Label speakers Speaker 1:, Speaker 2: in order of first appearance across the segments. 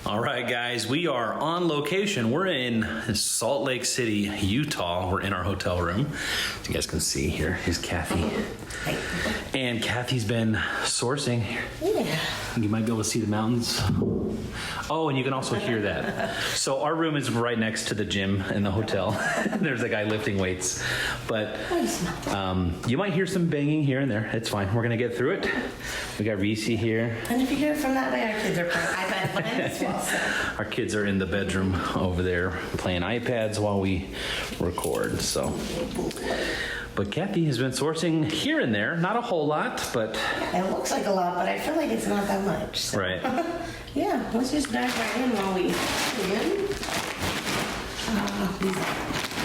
Speaker 1: All right, guys, we are on location. We're in Salt Lake City, Utah. We're in our hotel room. As you guys can see here, here's Cathy. And Cathy's been sourcing.
Speaker 2: Yeah.
Speaker 1: You might be able to see the mountains. Oh, and you can also hear that. So our room is right next to the gym in the hotel. There's a guy lifting weights. But you might hear some banging here and there. It's fine. We're going to get through it. We got Reese here.
Speaker 2: And if you hear it from that way, our kids are playing iPad behind as well. So.
Speaker 1: Our kids are in the bedroom over there playing iPads while we record. So, but Cathy has been sourcing here and there, not a whole lot, but
Speaker 2: it looks like a lot, but I feel like it's not that much. So.
Speaker 1: Right.
Speaker 2: Yeah, let's just dive right in while we begin. These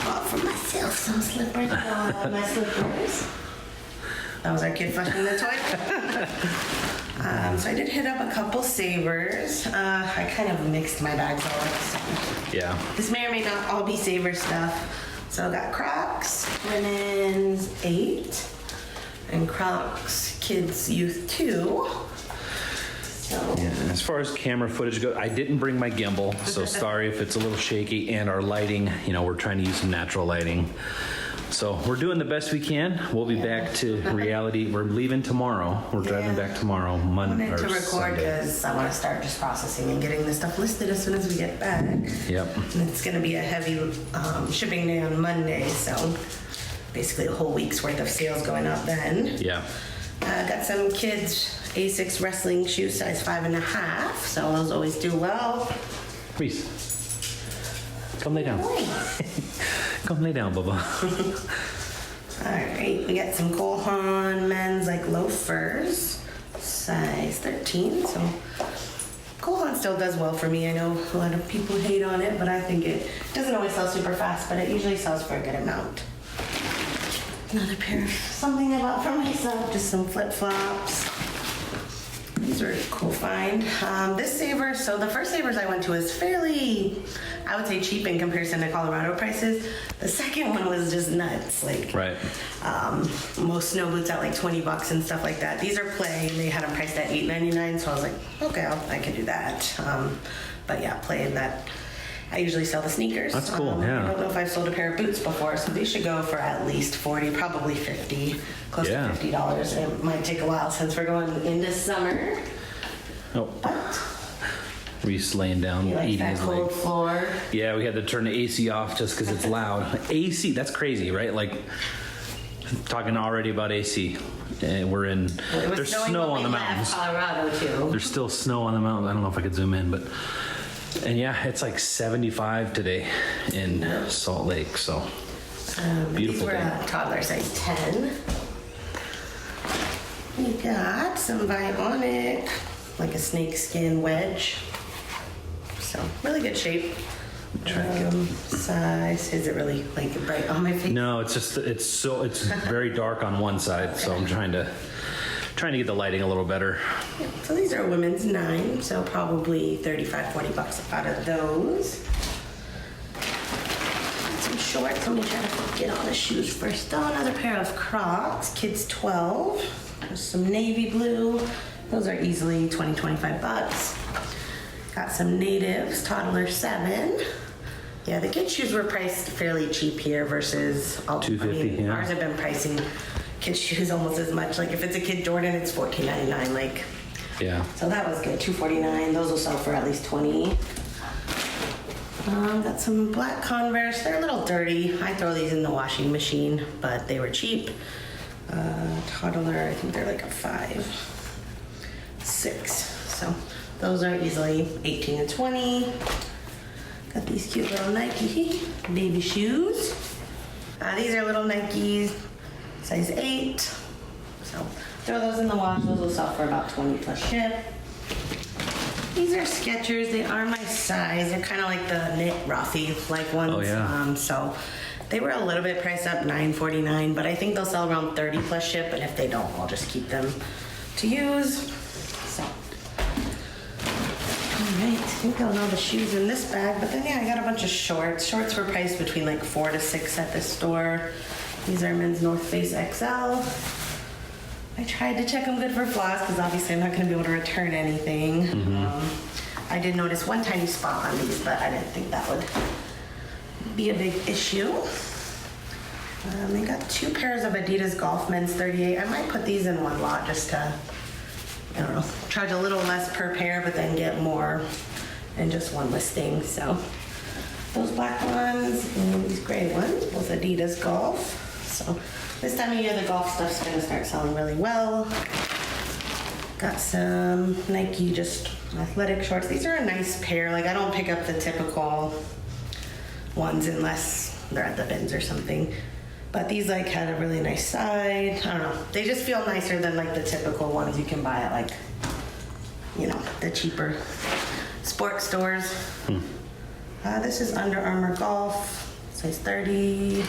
Speaker 2: bought for myself some slippers. My slippers. That was our kid flushing the toilet. So I did hit up a couple savers. I kind of mixed my bags all up. So.
Speaker 1: Yeah.
Speaker 2: This may or may not all be saver stuff. So I got Crocs, women's 8, and Crocs, kids, youth 2. So.
Speaker 1: Yeah, as far as camera footage goes, I didn't bring my gimbal, so sorry if it's a little shaky. And our lighting, you know, we're trying to use some natural lighting. So we're doing the best we can. We'll be back to reality. We're leaving tomorrow. We're driving back tomorrow, Monday or
Speaker 2: to record
Speaker 1: Sunday.
Speaker 2: because I want to start just processing and getting this stuff listed as soon as we get back.
Speaker 1: Yep.
Speaker 2: And it's going to be a heavy shipping day on Monday, so basically a whole week's worth of sales going up then.
Speaker 1: Yeah.
Speaker 2: Got some kids Asics wrestling shoes, size 5.5, so those always do well.
Speaker 1: Reese, come lay down. Come lay down, Bubba.
Speaker 2: All right, we got some Cole Haan men's like loafers, size 13. So Cole Haan still does well for me. I know a lot of people hate on it, but I think it doesn't always sell super fast, but it usually sells for a good amount. Another pair of something I bought for myself, just some flip-flops. These are a cool find. This saver, so the first savers I went to was fairly, I would say, cheap in comparison to Colorado prices. The second one was just nuts. Like,
Speaker 1: Right.
Speaker 2: Most snow boots at like $20 and stuff like that. These are Play, and they had them priced at $8.99, so I was like, okay, I can do that. But yeah, Play, that I usually sell the sneakers.
Speaker 1: That's cool, yeah.
Speaker 2: I don't know if I've sold a pair of boots before, so these should go for at least $40, probably $50, close to $50. It might take a while since we're going into summer.
Speaker 1: Oh.
Speaker 2: But
Speaker 1: Reese laying down,
Speaker 2: you like
Speaker 1: eating
Speaker 2: that
Speaker 1: his
Speaker 2: cold
Speaker 1: leg.
Speaker 2: floor.
Speaker 1: Yeah, we had to turn the AC off just because it's loud. AC, that's crazy, right? Like, talking already about AC. We're in, there's snow on the mountains.
Speaker 2: Colorado too.
Speaker 1: There's still snow on the mountains. I don't know if I could zoom in, but, and yeah, it's like 75 today in Salt Lake, so beautiful
Speaker 2: These were
Speaker 1: day.
Speaker 2: a toddler size 10. We got some Bionic, like a snakeskin wedge. So really good shape. Size, is it really like bright on my face?
Speaker 1: No, it's just, it's very dark on one side, so I'm trying to get the lighting a little better.
Speaker 2: Yeah, so these are women's 9, so probably $35-40 out of those. Some shorts. Let me try to get all the shoes first. Though another pair of Crocs, kids 12. There's some navy blue. Those are easily $20-25. Got some natives, toddler 7. Yeah, the kids' shoes were priced fairly cheap here versus
Speaker 1: $250.
Speaker 2: Ours have been pricing kids' shoes almost as much. Like if it's a kid Jordan, it's $14.99. Like,
Speaker 1: Yeah.
Speaker 2: so that was good. $249. Those will sell for at least $20. Got some black Converse. They're a little dirty. I throw these in the washing machine, but they were cheap. Toddler, I think they're like a 5, 6. So those are easily 18 and 20. Got these cute little Nike baby shoes. These are little Nikes, size 8. So throw those in the wash. Those will sell for about 20 plus ship. These are Skechers. They are my size. They're kind of like the knit Rothy like ones.
Speaker 1: Oh, yeah.
Speaker 2: So they were a little bit priced up, $9.49, but I think they'll sell around 30 plus ship. And if they don't, I'll just keep them to use. So. Alright, I think I'll know the shoes in this bag, but then yeah, I got a bunch of shorts. Shorts were priced between like $4 to $6 at the store. These are men's North Face XL. I tried to check them good for flaws because obviously I'm not going to be able to return anything. I did notice one tiny spot on these, but I didn't think that would be a big issue. They got 2 pairs of Adidas Golf Men's 38. I might put these in one lot just to, I don't know, charge a little less per pair, but then get more in just one listing. So those black ones and these gray ones, both Adidas Golf. So this time of year, the golf stuff's gonna start selling really well. Got some Nike just athletic shorts. These are a nice pair. Like, I don't pick up the typical ones unless they're at the bins or something. But these like had a really nice side. I don't know. They just feel nicer than like the typical ones you can buy at like, you know, the cheaper sports stores. This is Under Armour Golf, size 32,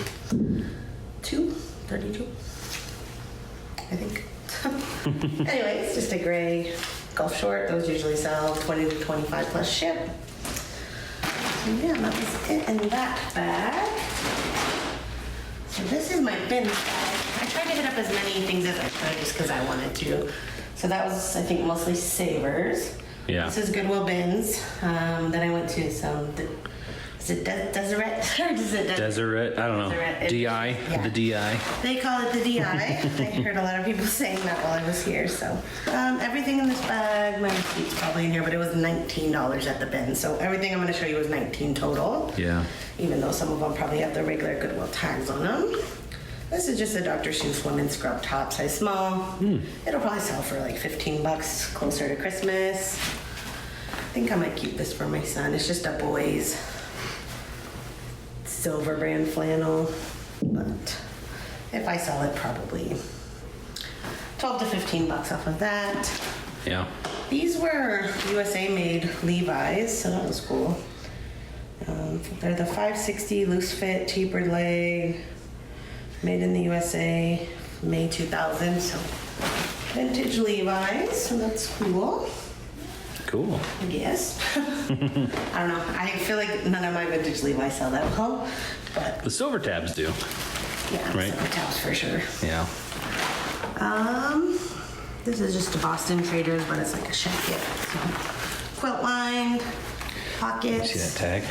Speaker 2: I think. Anyway, it's just a gray golf short. Those usually sell 20 to 25 plus ship. So yeah, that was it in that bag. So this is my bin bag. I tried to hit up as many things as I could just because I wanted to. So that was, I think, mostly Savers.
Speaker 1: Yeah.
Speaker 2: This is Goodwill bins that I went to. So is it Deseret? Or is it
Speaker 1: Deseret? I don't know.
Speaker 2: Deseret.
Speaker 1: DI?
Speaker 2: Yeah.
Speaker 1: The DI?
Speaker 2: They call it the DI. I heard a lot of people saying that while I was here. So everything in this bag, my receipt's probably in here, but it was $19 at the bin. So everything I'm going to show you was $19 total.
Speaker 1: Yeah.
Speaker 2: Even though some of them probably have the regular Goodwill tags on them. This is just a Dr. Seuss women's scrub top, size small. It'll probably sell for like $15 closer to Christmas. I think I might keep this for my son. It's just a boy's silver brand flannel, but if I sell it, probably 12 to 15 bucks off of that.
Speaker 1: Yeah.
Speaker 2: These were USA made Levi's, so that was cool. They're the 560 loose fit tapered leg, made in the USA, May 2000. So vintage Levi's, so that's cool.
Speaker 1: Cool.
Speaker 2: I guess. I don't know. I feel like none of my vintage Levi's sell that well, but
Speaker 1: The silver tabs do.
Speaker 2: yeah,
Speaker 1: Right.
Speaker 2: silver tabs for sure.
Speaker 1: Yeah.
Speaker 2: This is just a Boston Traders, but it's like a jacket. So, quilt lined, pockets.
Speaker 1: See that tag?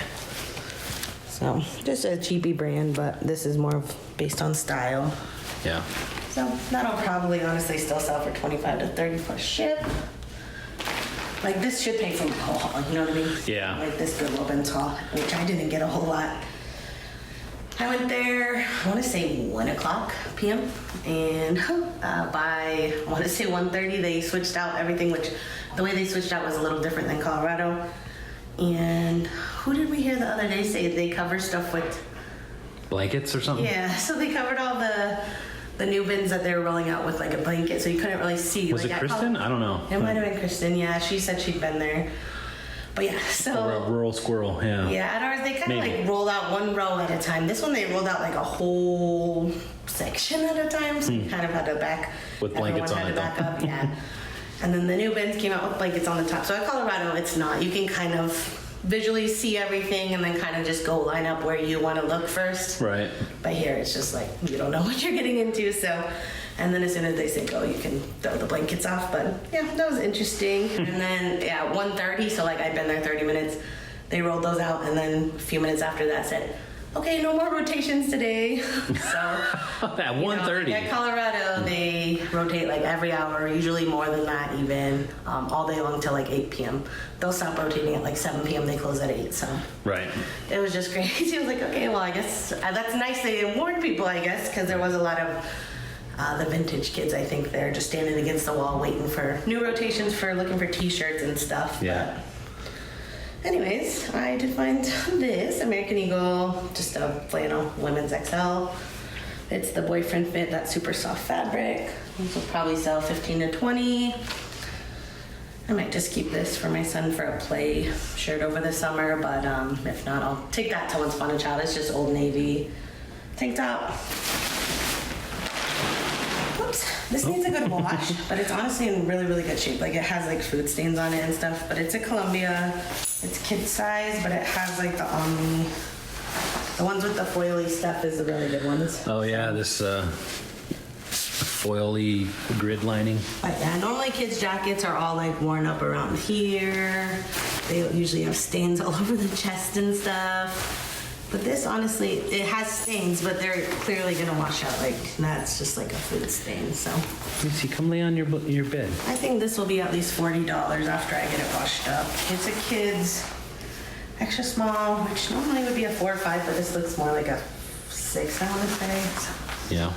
Speaker 2: So just a cheapy brand, but this is more of based on style.
Speaker 1: Yeah.
Speaker 2: So that'll probably honestly still sell for 25 to 30 plus ship. Like this should pay for my whole haul, you know what I mean?
Speaker 1: Yeah.
Speaker 2: Like this Goodwill bins haul, which I didn't get a whole lot. I went there, I want to say 1 o'clock p.m. And by, I want to say 1:30, they switched out everything, which the way they switched out was a little different than Colorado. And who did we hear the other day say they cover stuff with?
Speaker 1: Blankets or something?
Speaker 2: Yeah, so they covered all the new bins that they were rolling out with like a blanket, so you couldn't really see.
Speaker 1: Was
Speaker 2: like,
Speaker 1: it Kristen? I don't know.
Speaker 2: It might have been Kristen, yeah. She said she'd been there. But yeah, so...
Speaker 1: Or a rural squirrel, yeah.
Speaker 2: Yeah, at ours, they kind of
Speaker 1: Maybe.
Speaker 2: like roll out one row at a time. This one, they rolled out like a whole section at a time, so you kind of had to back...
Speaker 1: With blankets
Speaker 2: everyone
Speaker 1: on
Speaker 2: had
Speaker 1: it,
Speaker 2: to back up, yeah. And then the new bins came out with blankets on the top. So at Colorado, it's not. You can kind of visually see everything and then kind of just go line up where you want to look first.
Speaker 1: Right.
Speaker 2: But here, it's just like, you don't know what you're getting into, so... And then as soon as they say go, you can throw the blankets off. But yeah, that was interesting. And then, yeah, 1:30, so like I'd been there 30 minutes. They rolled those out, and then a few minutes after that said, okay, no more rotations today. So
Speaker 1: At 1:30.
Speaker 2: At Colorado, they rotate like every hour, usually more than that even, all day long till like 8 p.m. They'll stop rotating at like 7 p.m. They close at 8, so.
Speaker 1: Right.
Speaker 2: It was just crazy. I was like, okay, well, I guess that's nice they warned people, I guess, because there was a lot of the vintage kids, I think they're just standing against the wall waiting for new rotations for looking for t-shirts and stuff.
Speaker 1: Yeah.
Speaker 2: But anyways, I did find this American Eagle, just a flannel women's XL. It's the boyfriend fit, that super soft fabric. This will probably sell 15 to 20. I might just keep this for my son for a play shirt over the summer, but if not, I'll take that to Once Upon a Child. It's just Old Navy tank top. Whoops. This needs a good wash, but it's honestly in really, really good shape. Like it has like food stains on it and stuff, but it's a Columbia. It's kid size, but it has like the Omni. The ones with the foily stuff is the really good ones.
Speaker 1: Oh yeah, this foily grid lining.
Speaker 2: But yeah, normally kids' jackets are all like worn up around here. they usually have stains all over the chest and stuff. But this, honestly, it has stains, but they're clearly gonna wash out. Like, that's just like a food stain, so.
Speaker 1: Let me see, come lay on your bed.
Speaker 2: I think this will be at least $40 after I get it washed up. It's a kid's extra small, which normally would be a 4 or 5, but this looks more like a 6, I wanna say. So.
Speaker 1: Yeah.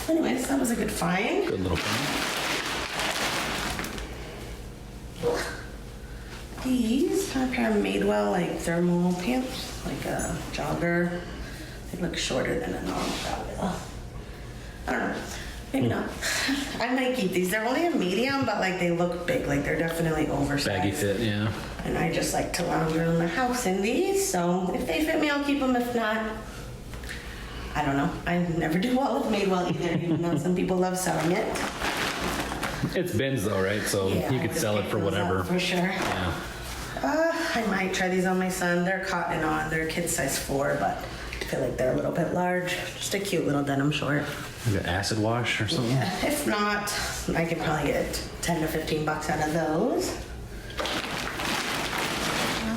Speaker 2: Anyways, that was a good find.
Speaker 1: Good little thing.
Speaker 2: These are a pair of Madewell like thermal pants, like a jogger. They look shorter than a normal jogger. I don't know, maybe not. I might keep these. They're only a medium, but like they look big. Like they're definitely oversized.
Speaker 1: Baggy fit, yeah.
Speaker 2: And I just like to lounge around the house in these. So if they fit me, I'll keep them. If not, I don't know. I never do well with Madewell either, even though some people love selling it.
Speaker 1: It's bins though, right? So
Speaker 2: Yeah,
Speaker 1: you
Speaker 2: I
Speaker 1: could
Speaker 2: just
Speaker 1: sell it
Speaker 2: pick
Speaker 1: for
Speaker 2: those up
Speaker 1: whatever.
Speaker 2: for sure.
Speaker 1: Yeah.
Speaker 2: I might try these on my son. They're cotton on. They're kid size 4, but I feel like they're a little bit large. Just a cute little denim short.
Speaker 1: Like an acid wash or something?
Speaker 2: Yeah. If not, I could probably get 10 to 15 bucks out of those.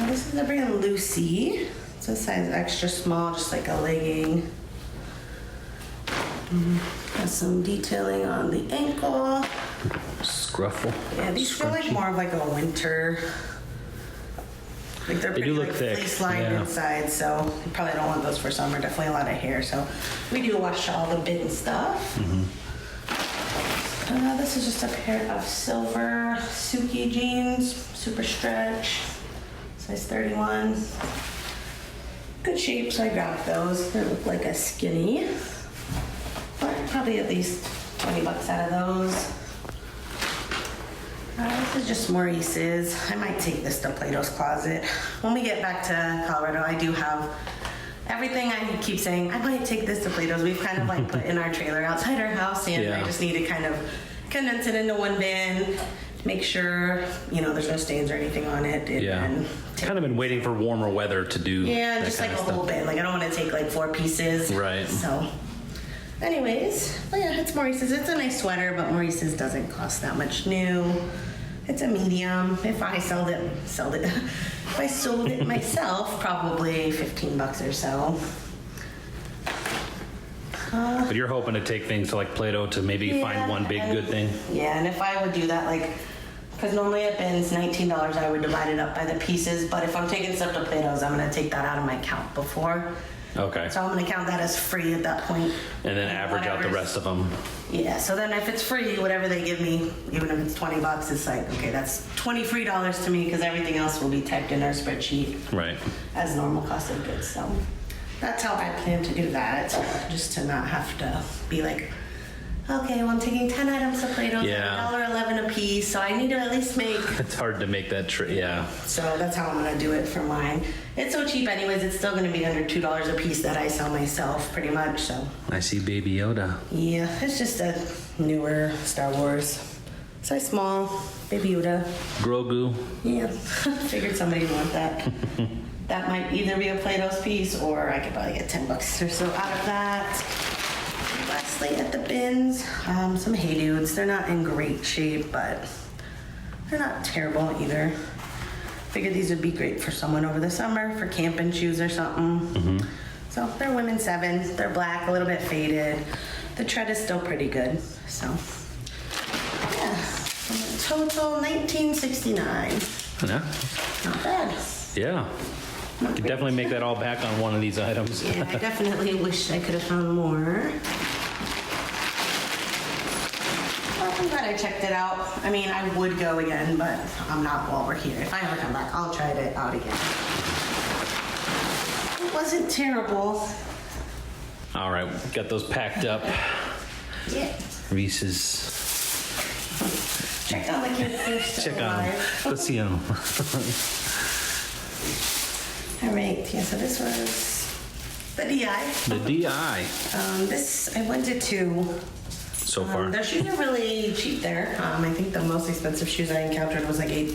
Speaker 2: This is the brand Lucy. It's a size extra small, just like a legging. Got some detailing on the ankle.
Speaker 1: Scruffle.
Speaker 2: Yeah, these feel like more of like a winter. Like they're pretty
Speaker 1: do look
Speaker 2: like
Speaker 1: thick,
Speaker 2: fleece lined
Speaker 1: yeah.
Speaker 2: inside, so you probably don't want those for summer. Definitely a lot of hair, so we do wash all the bit and stuff. This is just a pair of silver Suki jeans, super stretch, size 31. Good shape, so I grabbed those. They look like a skinny. But probably at least 20 bucks out of those. This is just Maurice's. I might take this to Plato's Closet. When we get back to Colorado, I do have everything. I keep saying, I might take this to Plato's. We've kind of like put in our trailer outside our house, and
Speaker 1: Yeah.
Speaker 2: I just need to kind of condense it into one bin, make sure, you know, there's no stains or anything on it. And
Speaker 1: Yeah.
Speaker 2: then
Speaker 1: Kind of been waiting for warmer weather to do
Speaker 2: yeah,
Speaker 1: that
Speaker 2: just like
Speaker 1: kind
Speaker 2: a
Speaker 1: of stuff.
Speaker 2: whole bin. Like I don't want to take like 4 pieces.
Speaker 1: Right.
Speaker 2: So, anyways, oh yeah, it's Maurice's. It's a nice sweater, but Maurice's doesn't cost that much new. It's a medium. If I sold it. If I sold it myself, probably 15 bucks or so.
Speaker 1: But you're hoping to take things to like Play-Doh to maybe
Speaker 2: Yeah,
Speaker 1: find one big
Speaker 2: and-
Speaker 1: good thing?
Speaker 2: Yeah, and if I would do that, like, because normally at bins, $19, I would divide it up by the pieces. But if I'm taking stuff to Plato's, I'm going to take that out of my count before.
Speaker 1: Okay.
Speaker 2: So I'm going to count that as free at that point.
Speaker 1: And then average out the
Speaker 2: Whatever's-
Speaker 1: rest of them.
Speaker 2: Yeah, so then if it's free, whatever they give me, even if it's 20 bucks, it's like, okay, that's 20 free dollars to me because everything else will be typed in our spreadsheet
Speaker 1: Right.
Speaker 2: as normal cost of goods. So that's how I plan to do that, just to not have to be like, okay, well, I'm taking 10 items to Plato's,
Speaker 1: Yeah.
Speaker 2: $1.11 a piece, so I need to at least make.
Speaker 1: It's hard to make that yeah.
Speaker 2: So that's how I'm gonna do it for mine. It's so cheap anyways, it's still gonna be under $2 a piece that I sell myself, pretty much, so.
Speaker 1: I see Baby Yoda.
Speaker 2: Yeah, it's just a newer Star Wars. Size small, Baby Yoda.
Speaker 1: Grogu.
Speaker 2: Yeah, figured somebody would want that. That might either be a Plato's piece or I could probably get 10 bucks or so out of that. Lastly, at the bins, some Hey Dudes. They're not in great shape, but they're not terrible either. Figured these would be great for someone over the summer, for camping shoes or something. So they're women's 7. They're black, a little bit faded. The tread is still pretty good. So yeah, total $19.69.
Speaker 1: Yeah.
Speaker 2: Not bad.
Speaker 1: Yeah. You can definitely make that all back on one of these items.
Speaker 2: Yeah, I definitely wish I could have found more. Well, I'm glad I checked it out. I mean, I would go again, but I'm not while we're here. If I ever come back, I'll try it out again. It wasn't terrible.
Speaker 1: All right, got those packed up.
Speaker 2: Yeah.
Speaker 1: Reese's.
Speaker 2: Check on the kids. They're still
Speaker 1: Check on them.
Speaker 2: alive.
Speaker 1: Let's see them.
Speaker 2: All right. Yeah. So this was the DI.
Speaker 1: The DI
Speaker 2: This I went to 2.
Speaker 1: so far.
Speaker 2: Their shoes are really cheap there. I think the most expensive shoes I encountered was like $8.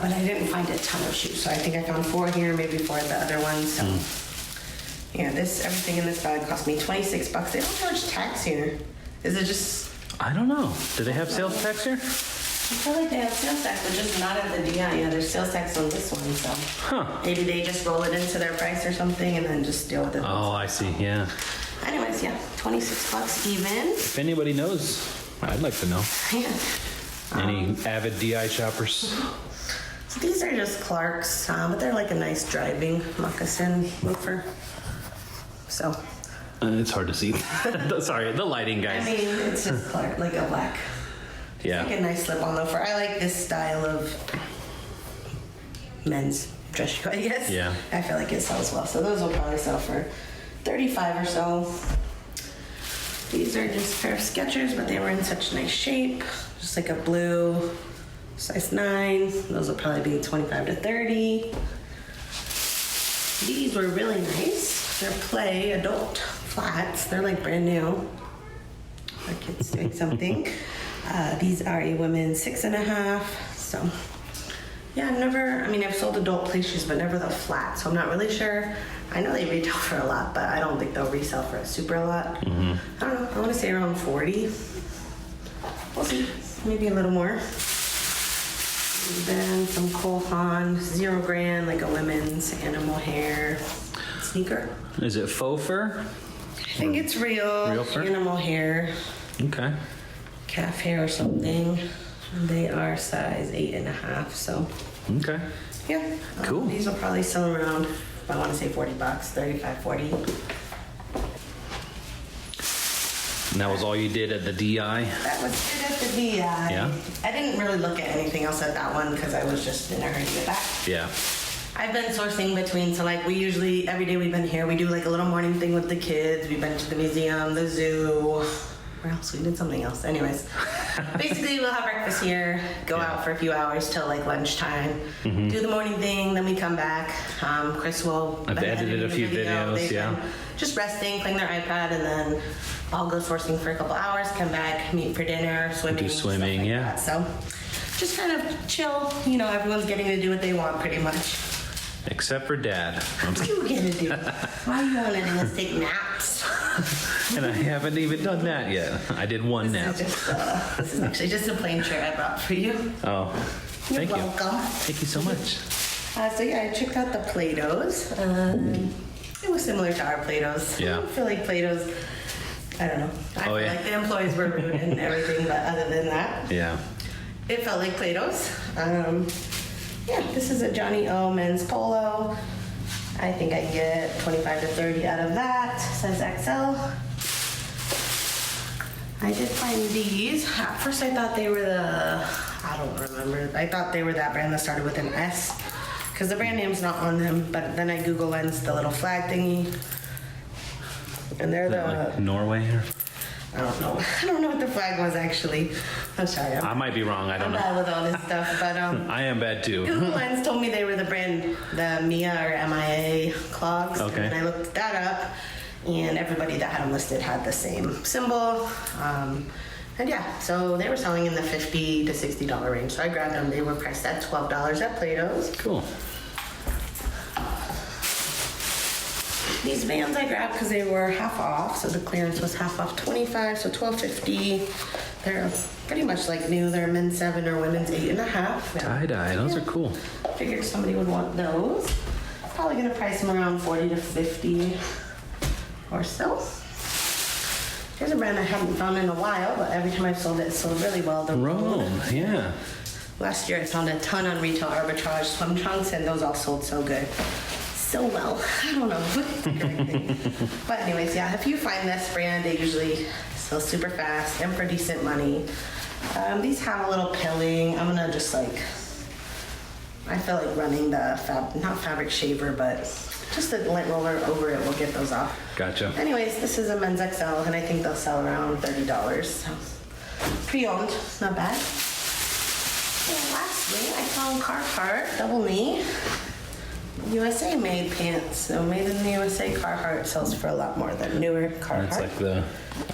Speaker 2: But I didn't find a ton of shoes. So I think I found 4 here, maybe 4 at the other one. So yeah, everything in this bag cost me 26 bucks. They don't charge tax here. Is it just?
Speaker 1: I don't know. Do they have sales tax here?
Speaker 2: feel like they have sales tax, but just not at the DI. Yeah, there's sales tax on this one, so maybe they just roll it into their price or something and then just deal with it.
Speaker 1: Oh, I see. Yeah.
Speaker 2: Anyways, yeah, $26 even.
Speaker 1: If anybody knows, I'd like to know.
Speaker 2: Yeah.
Speaker 1: Any avid DI shoppers?
Speaker 2: So these are just Clarks, but they're like a nice driving moccasin loafer. So.
Speaker 1: It's hard to see. Sorry, the lighting, guys.
Speaker 2: I mean, it's just Clark, like a black.
Speaker 1: Yeah.
Speaker 2: Like a nice slip-on loafer. I like this style of men's dress shoe, I guess.
Speaker 1: Yeah.
Speaker 2: I feel like it sells well. So those will probably sell for $35 or so. These are just a pair of Skechers, but they were in such nice shape. Just like a blue, size 9. Those will probably be $25 to $30. These were really nice. They're Play adult flats. They're like brand new. Our kids doing something. These are a women's 6.5. So, yeah, I've sold adult play shoes, but never the flat. So I'm not really sure. I know they retail for a lot, but I don't think they'll resell for a super a lot. I don't know. I want to say around 40. We'll see. Maybe a little more. And then some Cole Haan 0 grand, like a women's animal hair sneaker.
Speaker 1: Is it faux fur?
Speaker 2: I think it's real
Speaker 1: fur?
Speaker 2: animal hair.
Speaker 1: Okay.
Speaker 2: Calf hair or something. They are size 8.5, so
Speaker 1: Okay.
Speaker 2: yeah.
Speaker 1: Cool.
Speaker 2: These will probably sell around, I want to say $40, 35, 40.
Speaker 1: And that was all you did at the DI?
Speaker 2: That was good at the DI.
Speaker 1: Yeah.
Speaker 2: I didn't really look at anything else at that one because I was just in a hurry to get back.
Speaker 1: Yeah.
Speaker 2: I've been sourcing between, so like we usually, every day we've been here, we do like a little morning thing with the kids. We've been to the museum, the zoo. Where else? We did something else. Anyways, basically we'll have breakfast here, go out for a few hours till like lunchtime, do the morning thing, then we come back. Chris will.
Speaker 1: I've edited a few videos,
Speaker 2: They've
Speaker 1: yeah.
Speaker 2: been just resting, playing their iPad, and then I'll go sourcing for a couple hours, come back, meet for dinner, swimming.
Speaker 1: Do swimming,
Speaker 2: stuff like
Speaker 1: yeah.
Speaker 2: that. So just kind of chill. You know, everyone's getting to do what they want pretty much.
Speaker 1: Except for Dad.
Speaker 2: What you gonna do? Why are you letting us take naps?
Speaker 1: And I haven't even done that yet. I did one nap.
Speaker 2: This is actually just a plain shirt I brought for you.
Speaker 1: Oh,
Speaker 2: You're
Speaker 1: thank you.
Speaker 2: welcome.
Speaker 1: Thank you so much.
Speaker 2: So yeah, I checked out the Play-Dohs. It was similar to our Play-Dohs.
Speaker 1: Yeah.
Speaker 2: I feel like Play-Dohs, I don't know. I feel like the employees were rude and everything, but other than that,
Speaker 1: Yeah.
Speaker 2: it felt like Play-Dohs. Yeah, this is a Johnny O men's polo. I think I can get 25 to 30 out of that, size XL. I did find these. At first I thought they were I don't remember. I thought they were that brand that started with an S, because the brand name's not on them, but then I Google lensed the little flag thingy. And they're
Speaker 1: Like Norway or?
Speaker 2: I don't know. I don't know what the flag was actually. I'm sorry.
Speaker 1: I might be wrong. I don't
Speaker 2: I'm
Speaker 1: know.
Speaker 2: bad with all this stuff, but
Speaker 1: I am bad too.
Speaker 2: Google Lens told me they were the brand, the Mia or MIA clogs.
Speaker 1: Okay.
Speaker 2: And I looked that up, and everybody that had them listed had the same symbol. And yeah, so they were selling in the $50 to $60 range. So I grabbed them. They were priced at $12 at Play-Dohs.
Speaker 1: Cool.
Speaker 2: These Vans I grabbed because they were half off, so the clearance was half off 25, so $12.50. They're pretty much like new. They're men's 7 or women's 8.5.
Speaker 1: Tie-dye. Those are cool.
Speaker 2: Figured somebody would want those. Probably gonna price them around 40 to 50 or so. Here's a brand I haven't found in a while, but every time I've sold it, it's sold really well. The
Speaker 1: Rome. Yeah.
Speaker 2: Last year I found a ton on retail arbitrage swim trunks, and those all sold so good. So well. I don't know. It's a great thing. But anyways, yeah, if you find this brand, they usually sell super fast and for decent money. These have a little pilling. I'm gonna just like, I feel like running the not fabric shaver, but just the lint roller over it will get those off.
Speaker 1: Gotcha.
Speaker 2: Anyways, this is a men's XL, and I think they'll sell around $30. So pre-owned, not bad. And lastly, I found Carhartt double knee USA made pants. So made in the USA. Carhartt sells for a lot more than newer Carhartt.
Speaker 1: It's like the,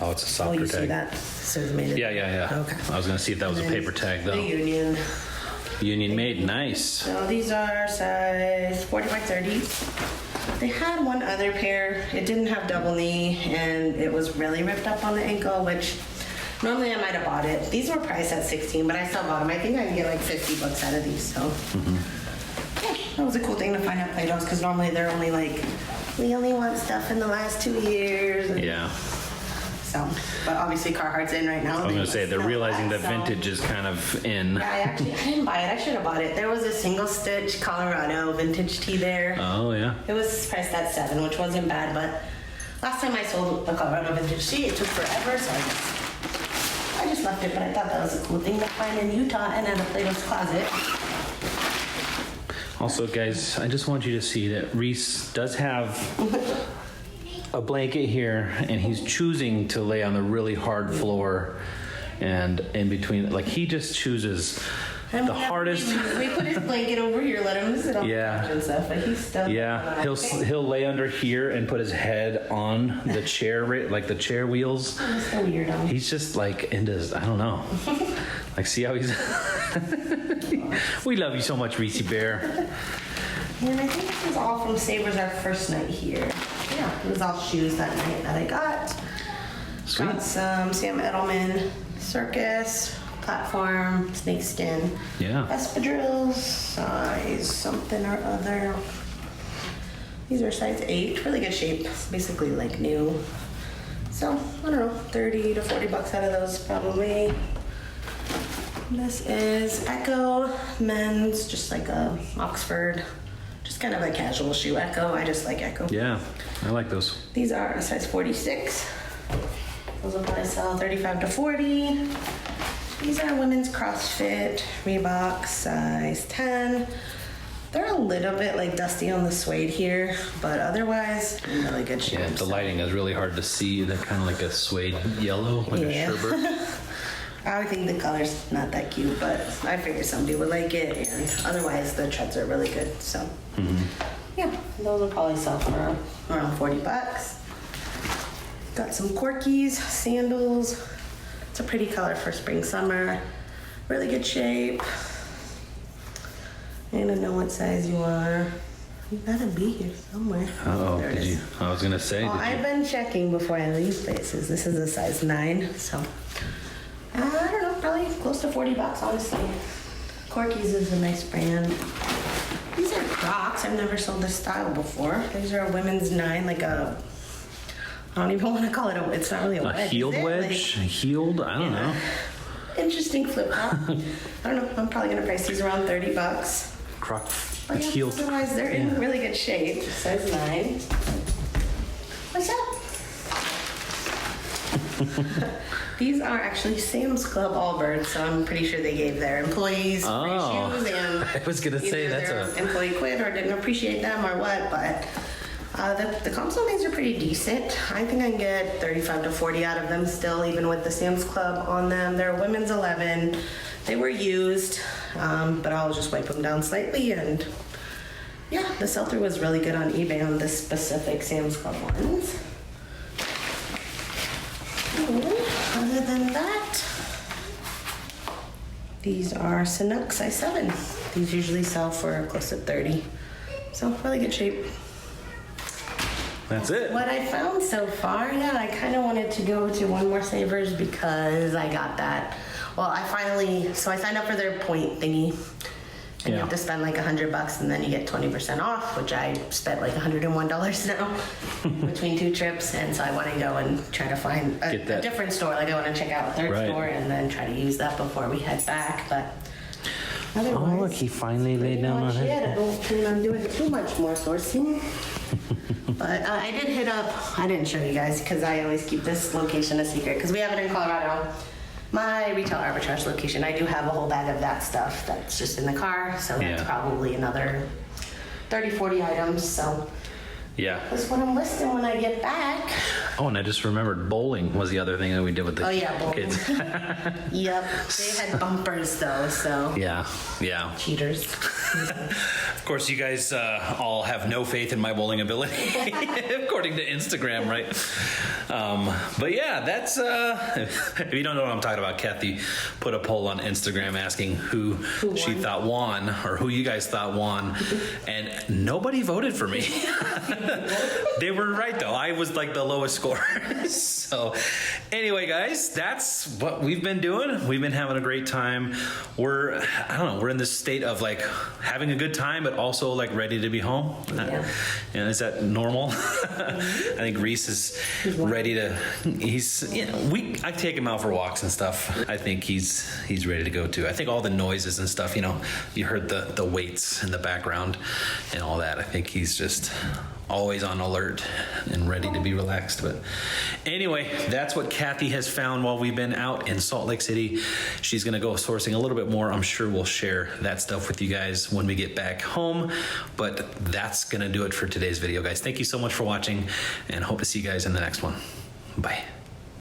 Speaker 1: oh, it's a
Speaker 2: Oh,
Speaker 1: softer
Speaker 2: you see
Speaker 1: tag.
Speaker 2: that? It says made in.
Speaker 1: Yeah.
Speaker 2: Okay.
Speaker 1: I was gonna see if that was a
Speaker 2: And
Speaker 1: paper tag
Speaker 2: The
Speaker 1: though.
Speaker 2: Union.
Speaker 1: Union made, nice.
Speaker 2: So these are size 40 by 30. They had one other pair. It didn't have double knee, and it was really ripped up on the ankle, which Normally I might have bought it. These were priced at 16, but I still bought them. I think I can get like 50 bucks out of these, so. Yeah, that was a cool thing to find out Play-Dohs, because normally they're only like, we only want stuff in the last 2 years.
Speaker 1: Yeah.
Speaker 2: So, but obviously Carhartt's in right now.
Speaker 1: I was going to say, they're realizing that vintage is kind of in.
Speaker 2: Yeah, I didn't buy it. I should have bought it. There was a single stitch Colorado vintage tee there.
Speaker 1: Oh, yeah.
Speaker 2: It was priced at $7, which wasn't bad, but last time I sold a Colorado vintage tee, it took forever, so I just left it, but I thought that was a cool thing to find in Utah and at a Plato's Closet.
Speaker 1: Also, guys, I just want you to see that Reese does have a blanket here, and he's choosing to lay on the really hard floor, and in between, like, he just chooses the hardest.
Speaker 2: We put his blanket over here, let him sit on the
Speaker 1: Yeah.
Speaker 2: couch and stuff, but he's still.
Speaker 1: Yeah, he'll lay under here and put his head on the chair, like the chair wheels.
Speaker 2: He's so weirdo.
Speaker 1: He's just like into, I don't know. Like, see how he's. We love you so much, Reese Bear.
Speaker 2: And I think this was all from Sabres our first night here. Yeah, it was all shoes that night that I got.
Speaker 1: Sweet.
Speaker 2: Got some Sam Edelman Circus, platform, snakeskin.
Speaker 1: Yeah.
Speaker 2: Espadrilles, size something or other. These are size 8, really good shape. Basically like new. So, I don't know, 30 to 40 bucks out of those probably. This is Echo men's, just like a Oxford, just kind of a casual shoe. Echo, I just like Echo.
Speaker 1: Yeah, I like those.
Speaker 2: These are a size 46. Those will probably sell 35 to 40. These are women's CrossFit, Reebok, size 10. They're a little bit like dusty on the suede here, but otherwise, in really good shape.
Speaker 1: Yeah, the lighting is really hard to see. They're kind of like a suede yellow, like a sherbet.
Speaker 2: I think the color's not that cute, but I figure somebody would like it, and otherwise the treads are really good, so. Yeah, those will probably sell for around 40 bucks. Got some Corkis Sandals. It's a pretty color for spring, summer. Really good shape. I don't know what size you are. You gotta be here somewhere.
Speaker 1: Oh,
Speaker 2: There it
Speaker 1: did
Speaker 2: is.
Speaker 1: you? I was gonna say.
Speaker 2: Well,
Speaker 1: did you-
Speaker 2: I've been checking before I leave places. This is a size 9, so I don't know, probably close to 40 bucks, honestly. Corkis is a nice brand. These are Crocs. I've never sold this style before. These are a women's 9, like a, I don't even want to call it a, it's not really a wedge.
Speaker 1: A heeled
Speaker 2: is it?
Speaker 1: wedge? Heeled? I don't know.
Speaker 2: Interesting flip flop. I don't know. I'm probably gonna price these around 30 bucks.
Speaker 1: Croc.
Speaker 2: But yeah,
Speaker 1: Heeled.
Speaker 2: otherwise, they're in really good shape. Size 9. What's up? These are actually Sam's Club Allbirds, so I'm pretty sure they gave their employees free shoes, and
Speaker 1: I was gonna say
Speaker 2: either
Speaker 1: that's
Speaker 2: their
Speaker 1: a.
Speaker 2: employee quit or didn't appreciate them or what, but the comps on these are pretty decent. I think I can get 35 to 40 out of them still, even with the Sam's Club on them. They're women's 11. They were used, but I'll just wipe them down slightly, and yeah, the sell-through was really good on eBay on this specific Sam's Club ones. Other than that, these are Sanuk size 7. These usually sell for close to 30. So really good shape.
Speaker 1: That's it.
Speaker 2: What I found so far, yeah, I kind of wanted to go to one more Savers because I got that. Well, I signed up for their point thingy. And you have to spend like $100 and then you get 20% off, which I spent like $101 now between 2 trips. And so I want to go and try to find a different store. Like I want to check out a third store and then try to use that before we head back. But otherwise,
Speaker 1: Oh, look, he finally laid down on
Speaker 2: I
Speaker 1: it.
Speaker 2: don't plan on doing too much more sourcing. But I did hit up, I didn't show you guys because I always keep this location a secret because we have it in Colorado. My retail arbitrage location, I do have a whole bag of that stuff that's just in the car, so that's probably another 30, 40 items, so
Speaker 1: Yeah.
Speaker 2: that's what I'm listing when I get back.
Speaker 1: Oh, and I just remembered bowling was the other thing that we did with the
Speaker 2: Bowling.
Speaker 1: kids.
Speaker 2: Yep, they had bumpers though, so
Speaker 1: Yeah.
Speaker 2: cheaters.
Speaker 1: Of course, you guys all have no faith in my bowling ability, according to Instagram, right? But yeah, that's if you don't know what I'm talking about, Cathy put a poll on Instagram asking who she thought won, or who you guys thought won, and nobody voted for me. They were right though. I was like the lowest score. So anyway, guys, that's what we've been doing. We've been having a great time. We're in this state of like having a good time, but also like ready to be home.
Speaker 2: Yeah.
Speaker 1: And is that normal? I think Reese is ready to. I take him out for walks and stuff. I think he's ready to go too. I think all the noises and stuff. You heard the weights in the background and all that. I think he's just always on alert and ready to be relaxed. But anyway, that's what Cathy has found while we've been out in Salt Lake City. She's going to go sourcing a little bit more. I'm sure we'll share that stuff with you guys when we get back home. But that's going to do it for today's video, guys. Thank you so much for watching, and hope to see you guys in the next one. Bye.